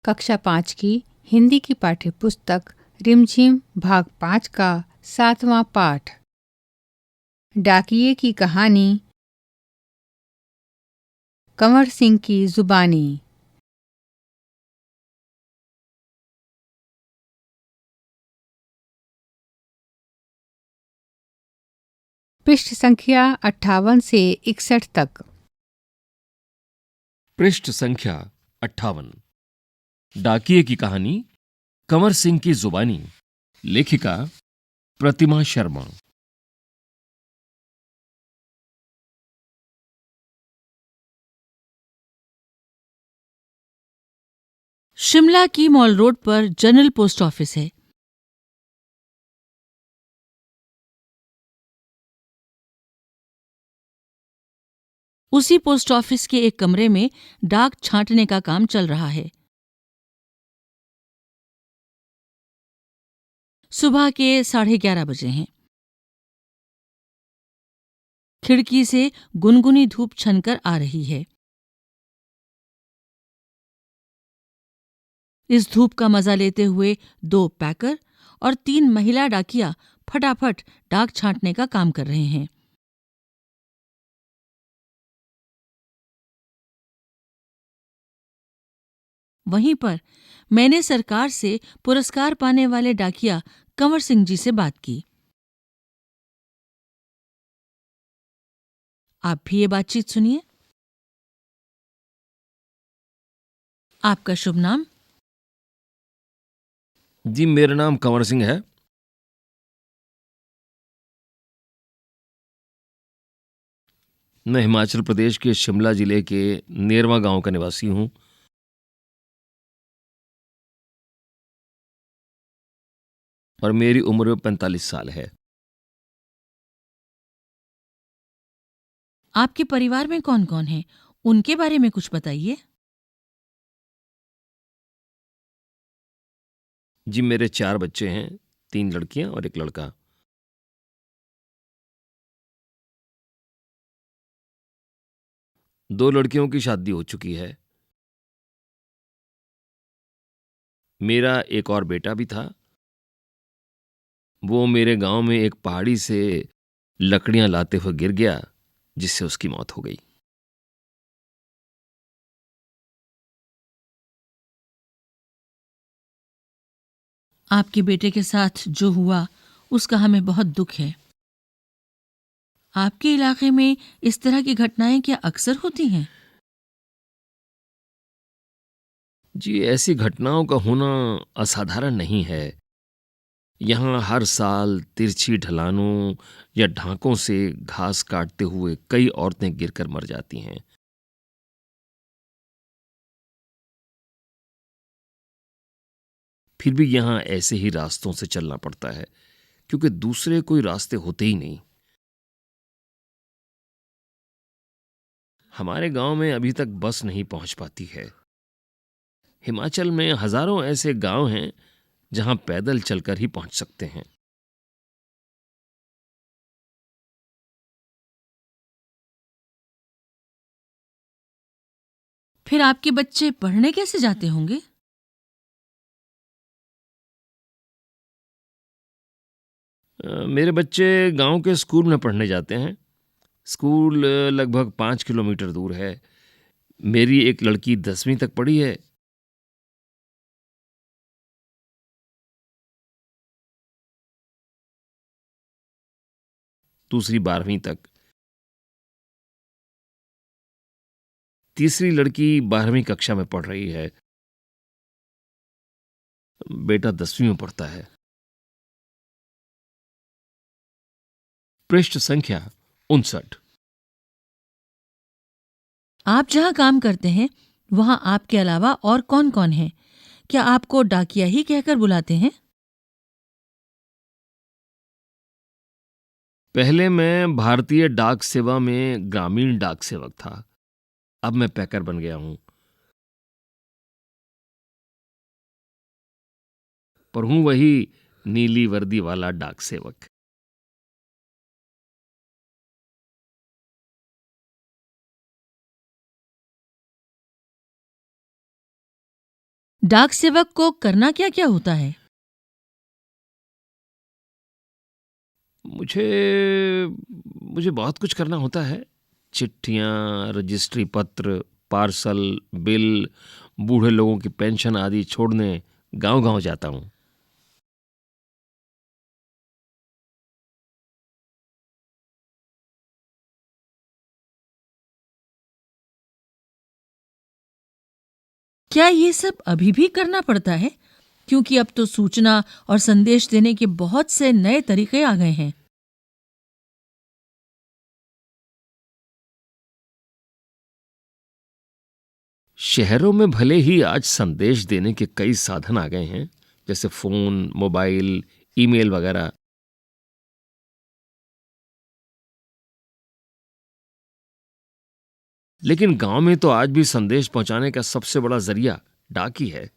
कक्षा 5 की हिंदी की पाठ्य पुस्तक रिमझिम भाग 5 का 7वां पाठ। डाकिये की कहानी, कंवर सिंह की जुबानी। पृष्ठ संख्या 58 से 61 तक। पृष्ठ संख्या 58। डाकिये की कहानी, कंवर सिंह की जुबानी। लेखिका प्रतिमा शर्मा। शिमला की मॉल रोड पर जनरल पोस्ट ऑफिस है। उसी पोस्ट ऑफिस के एक कमरे में डाक छांटने का काम चल रहा है। सुबह के 11:30 बजे हैं। खिड़की से गुनगुनी धूप छनकर आ रही है। इस धूप का मजा लेते हुए 2 पैकर और 3 महिला डाकिया फटाफट डाक छांटने का काम कर रहे हैं। वहीं पर मैंने सरकार से पुरस्कार पाने वाले डाकिया कंवर सिंह जी से बात की। आप भी ये बातचीत सुनिए। आपका शुभ नाम? जी, मेरा नाम कंवर सिंह है। मैं हिमाचल प्रदेश के शिमला जिले के नेरवा गांव का निवासी हूं। और मेरी उम्र 45 साल है। आपके परिवार में कौन कौन है? उनके बारे में कुछ बताइए। जी, मेरे 4 बच्चे हैं, 3 लड़कियां और 1 लड़का। दो लड़कियों की शादी हो चुकी है। मेरा एक और बेटा भी था। वो मेरे गांव में एक पहाड़ी से लकड़ियां लाते हुए गिर गया, जिससे उसकी मौत हो गई। आपके बेटे के साथ जो हुआ उसका हमें बहुत दुख है। आपके इलाके में इस तरह की घटनाएं क्या अक्सर होती हैं? जी, ऐसी घटनाओं का होना असाधारण नहीं है। यहाँ हर साल तिरछी ढलानों या ढांकों से घास काटते हुए कई औरतें गिरकर मर जाती हैं। फिर भी यहाँ ऐसे ही रास्तों से चलना पड़ता है, क्योंकि दूसरे कोई रास्ते होते ही नहीं। हमारे गांव में अभी तक बस नहीं पहुंच पाती है। हिमाचल में हजारों ऐसे गांव हैं जहां पैदल चलकर ही पहुंच सकते हैं। फिर आपके बच्चे पढ़ने कैसे जाते होंगे? मेरे बच्चे गांव के स्कूल में पढ़ने जाते हैं। स्कूल लगभग 5 किलोमीटर दूर है। मेरी एक लड़की 10वीं तक पढ़ी है। दूसरी 12वीं तक। तीसरी लड़की 12वीं कक्षा में पढ़ रही है। बेटा 10वीं में पढ़ता है। पृष्ठ संख्या 59। आप जहां काम करते हैं वहां आपके अलावा और कौन कौन है? क्या आपको डाकिया ही कहकर बुलाते हैं? पहले मैं भारतीय डाक सेवा में ग्रामीण डाक सेवक था। अब मैं पैकर बन गया हूं, पर हूं वही नीली वर्दी वाला डाक सेवक। डाक सेवक को करना क्या क्या होता है? मुझे मुझे बहुत कुछ करना होता है। चिट्ठियाँ, रजिस्ट्री पत्र, पार्सल, बिल, बूढ़े लोगों की पेंशन आदि छोड़ने गांव-गांव जाता हूँ। क्या ये सब अभी भी करना पड़ता है? क्योंकि अब तो सूचना और संदेश देने के बहुत से नए तरीके आ गए हैं। शहरों में भले ही आज संदेश देने के कई साधन आ गए हैं, जैसे फ़ोन, मोबाइल, ईमेल वगैरह, लेकिन गांव में तो आज भी संदेश पहुंचाने का सबसे बड़ा जरिया डाक ही है।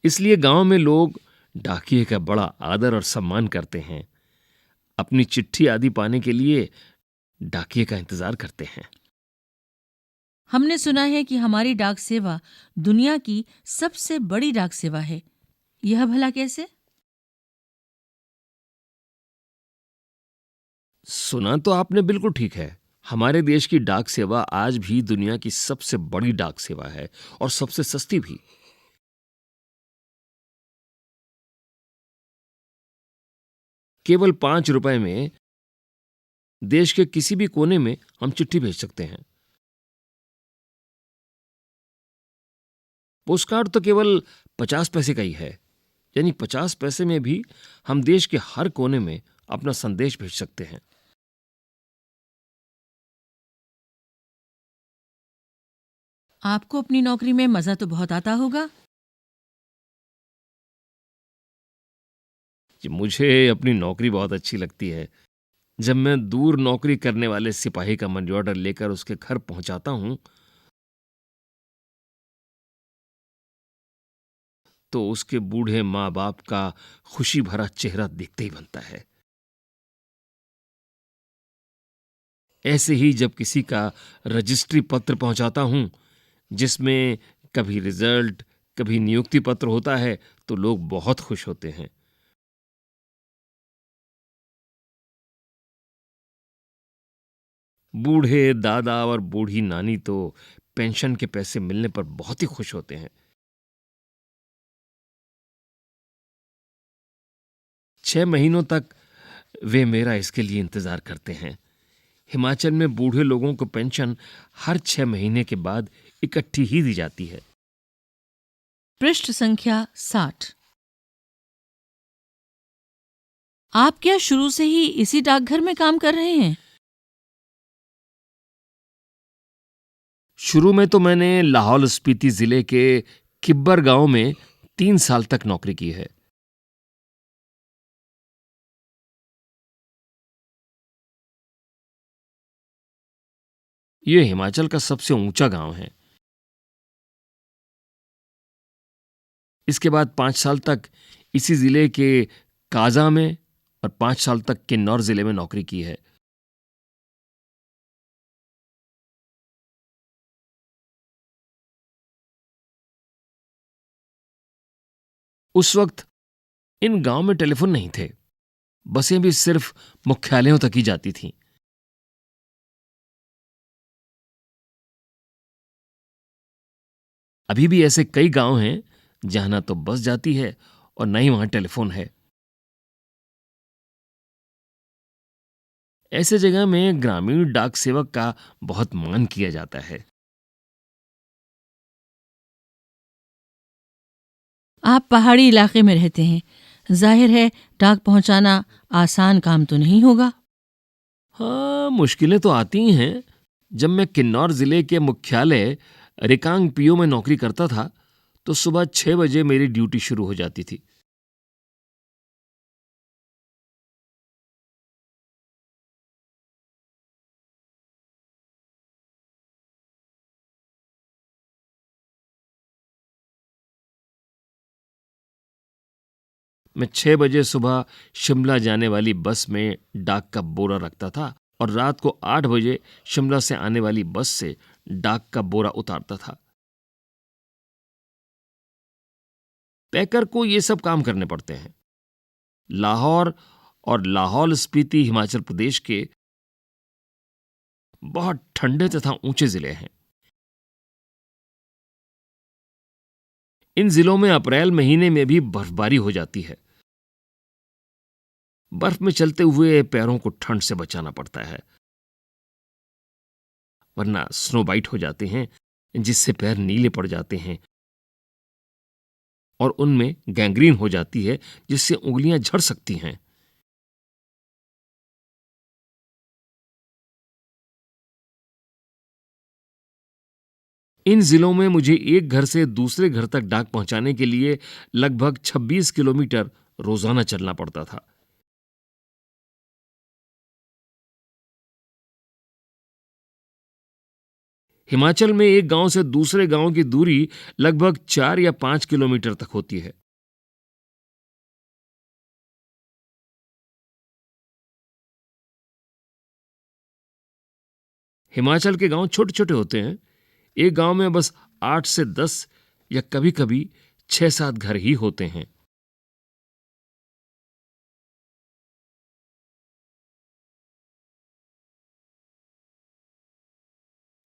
इसलिए गांव में लोग डाकिये का बड़ा आदर और सम्मान करते हैं। अपनी चिट्ठी आदि पाने के लिए डाकिये का इंतजार करते हैं। हमने सुना है कि हमारी डाक सेवा दुनिया की सबसे बड़ी डाक सेवा है। यह भला कैसे? सुना तो आपने बिल्कुल ठीक है। हमारे देश की डाक सेवा आज भी दुनिया की सबसे बड़ी डाक सेवा है और सबसे सस्ती भी। केवल 5 रुपए में देश के किसी भी कोने में हम चिट्ठी भेज सकते हैं। पोस्टकार्ड तो केवल 50 पैसे का ही है, यानी 50 पैसे में भी हम देश के हर कोने में अपना संदेश भेज सकते हैं। आपको अपनी नौकरी में मजा तो बहुत आता होगा। कि मुझे अपनी नौकरी बहुत अच्छी लगती है। जब मैं दूर नौकरी करने वाले सिपाही का मनी ऑर्डर लेकर उसके घर पहुंचाता हूं, तो उसके बूढ़े माँ बाप का खुशी भरा चेहरा देखते ही बनता है। ऐसे ही जब किसी का रजिस्ट्री पत्र पहुंचाता हूं, जिसमें कभी रिजल्ट, कभी नियुक्ति पत्र होता है, तो लोग बहुत खुश होते हैं। बूढ़े दादा और बूढ़ी नानी तो पेंशन के पैसे मिलने पर बहुत ही खुश होते हैं। 6 महीनों तक वे मेरा इसके लिए इंतजार करते हैं। हिमाचल में बूढ़े लोगों को पेंशन हर 6 महीने के बाद इकट्ठी ही दी जाती है। पृष्ठ संख्या 60। आप क्या शुरू से ही इसी डाकघर में काम कर रहे हैं? शुरू में तो मैंने लाहौल स्पीति जिले के किब्बर गांव में 3 साल तक नौकरी की है। यह हिमाचल का सबसे ऊंचा गांव है। इसके बाद 5 साल तक इसी जिले के काजा में और 5 साल तक किन्नौर जिले में नौकरी की है। उस वक्त इन गांव में टेलीफोन नहीं थे। बसें भी सिर्फ मुख्यालयों तक ही जाती थीं। अभी भी ऐसे कई गांव हैं जहां ना तो बस जाती है और न ही वहां टेलीफोन है। ऐसे जगह में ग्रामीण डाक सेवक का बहुत मान किया जाता है। आप पहाड़ी इलाके में रहते हैं। जाहिर है डाक पहुंचाना आसान काम तो नहीं होगा। हाँ, मुश्किलें तो आती ही हैं। जब मैं किन्नौर जिले के मुख्यालय रिकांग पीओ में नौकरी करता था, तो सुबह 6 बजे मेरी ड्यूटी शुरू हो जाती थी। मैं 6 बजे सुबह शिमला जाने वाली बस में डाक का बोरा रखता था और रात को 8 बजे शिमला से आने वाली बस से डाक का बोरा उतारता था। पैकर को ये सब काम करने पड़ते हैं। लाहौर और लाहौल स्पीति हिमाचल प्रदेश के बहुत ठंडे तथा ऊंचे जिले हैं। इन जिलों में अप्रैल महीने में भी बर्फबारी हो जाती है। बर्फ में चलते हुए पैरों को ठंड से बचाना पड़ता है, वरना स्नो बाइट हो जाते हैं, जिससे पैर नीले पड़ जाते हैं और उनमें गैंग्रीन हो जाती है, जिससे उंगलियां झड़ सकती हैं। इन जिलों में मुझे एक घर से दूसरे घर तक डाक पहुंचाने के लिए लगभग 26 किलोमीटर रोजाना चलना पड़ता था। हिमाचल में एक गांव से दूसरे गांव की दूरी लगभग 4 या 5 किलोमीटर तक होती है। हिमाचल के गांव छोटे छोटे होते हैं। एक गांव में बस 8 से 10 या कभी कभी 6-7 घर ही होते हैं।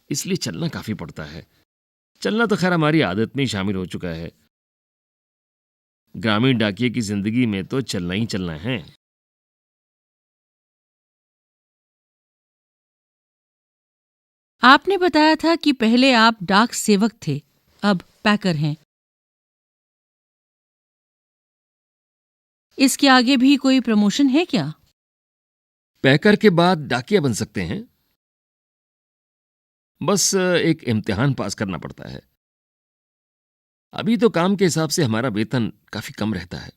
इसलिए चलना काफी पड़ता है। चलना तो खैर हमारी आदत में ही शामिल हो चुका है। ग्रामीण डाकिये की जिंदगी में तो चलना ही चलना है। आपने बताया था कि पहले आप डाक सेवक थे, अब पैकर हैं। इसके आगे भी कोई प्रमोशन है क्या? पैकर के बाद डाकिया बन सकते हैं। बस एक इम्तिहान पास करना पड़ता है। अभी तो काम के हिसाब से हमारा वेतन काफी कम रहता है।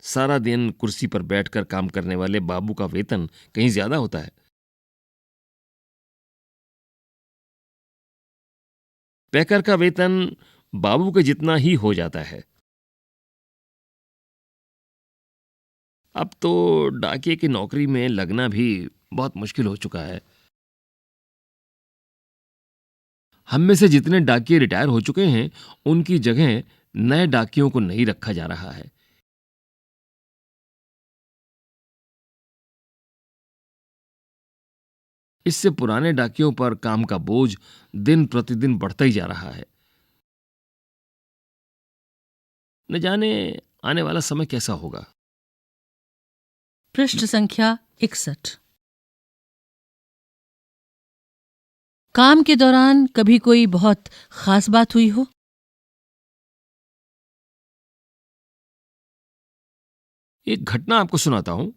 सारा दिन कुर्सी पर बैठकर काम करने वाले बाबू का वेतन कहीं ज्यादा होता है। पैकर का वेतन बाबू के जितना ही हो जाता है। अब तो डाकिये की नौकरी में लगना भी बहुत मुश्किल हो चुका है। हम में से जितने डाकिये रिटायर हो चुके हैं, उनकी जगह नए डाकियों को नहीं रखा जा रहा है। इससे पुराने डाकियों पर काम का बोझ दिन प्रतिदिन बढ़ता ही जा रहा है। न जाने आने वाला समय कैसा होगा। पृष्ठ संख्या 61। काम के दौरान कभी कोई बहुत खास बात हुई हो? एक घटना आपको सुनाता हूं।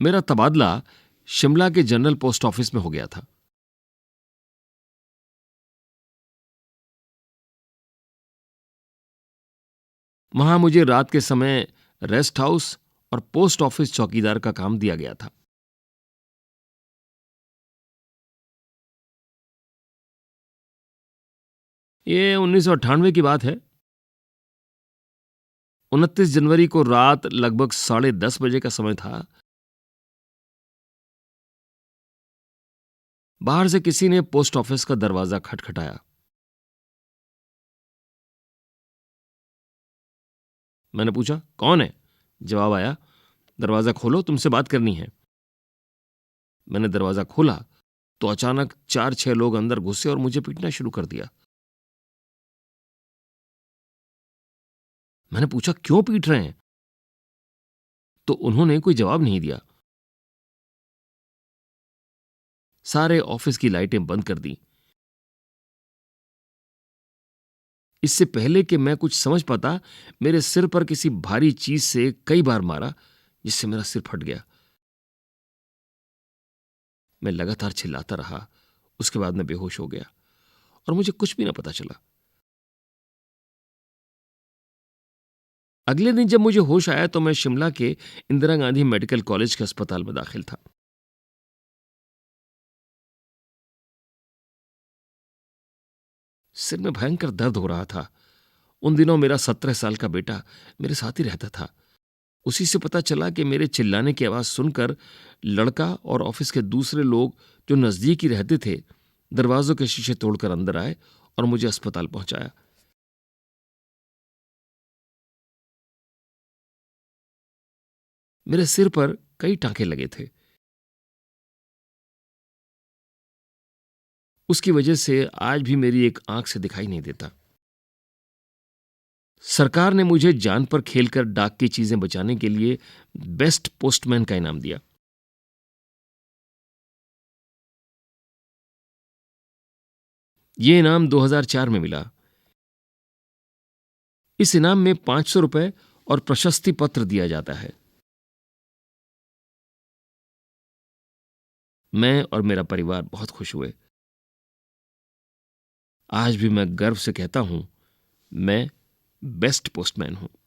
मेरा तबादला शिमला के जनरल पोस्ट ऑफिस में हो गया था। वहां मुझे रात के समय रेस्ट हाउस और पोस्ट ऑफिस चौकीदार का काम दिया गया था। ये 1998 की बात है। 29 जनवरी को रात लगभग 10:30 का समय था। बाहर से किसी ने पोस्ट ऑफिस का दरवाजा खटखटाया। मैंने पूछा, कौन है? जवाब आया, दरवाजा खोलो, तुमसे बात करनी है। मैंने दरवाजा खोला तो अचानक 4-6 लोग अंदर घुसे और मुझे पीटना शुरू कर दिया। मैंने पूछा, क्यों पीट रहे हैं? तो उन्होंने कोई जवाब नहीं दिया। सारे ऑफिस की लाइटें बंद कर दी। इससे पहले कि मैं कुछ समझ पाता, मेरे सिर पर किसी भारी चीज से कई बार मारा, जिससे मेरा सिर फट गया। मैं लगातार चिल्लाता रहा। उसके बाद मैं बेहोश हो गया और मुझे कुछ भी ना पता चला। अगले दिन जब मुझे होश आया तो मैं शिमला के इंदिरा गांधी मेडिकल कॉलेज के अस्पताल में दाखिल था। सिर में भयंकर दर्द हो रहा था। उन दिनों मेरा 17 साल का बेटा मेरे साथ ही रहता था। उसी से पता चला कि मेरे चिल्लाने की आवाज सुनकर लड़का और ऑफिस के दूसरे लोग जो नजदीक ही रहते थे, दरवाजों के शीशे तोड़कर अंदर आए और मुझे अस्पताल पहुंचाया। मेरे सिर पर कई टांके लगे थे। उसकी वजह से आज भी मेरी एक आंख से दिखाई नहीं देता। सरकार ने मुझे जान पर खेलकर डाक की चीजें बचाने के लिए बेस्ट पोस्टमैन का इनाम दिया। ये इनाम 2004 में मिला। इस इनाम में 500 रुपए और प्रशस्ति पत्र दिया जाता है। मैं और मेरा परिवार बहुत खुश हुए। आज भी मैं गर्व से कहता हूं, मैं बेस्ट पोस्टमैन हूं।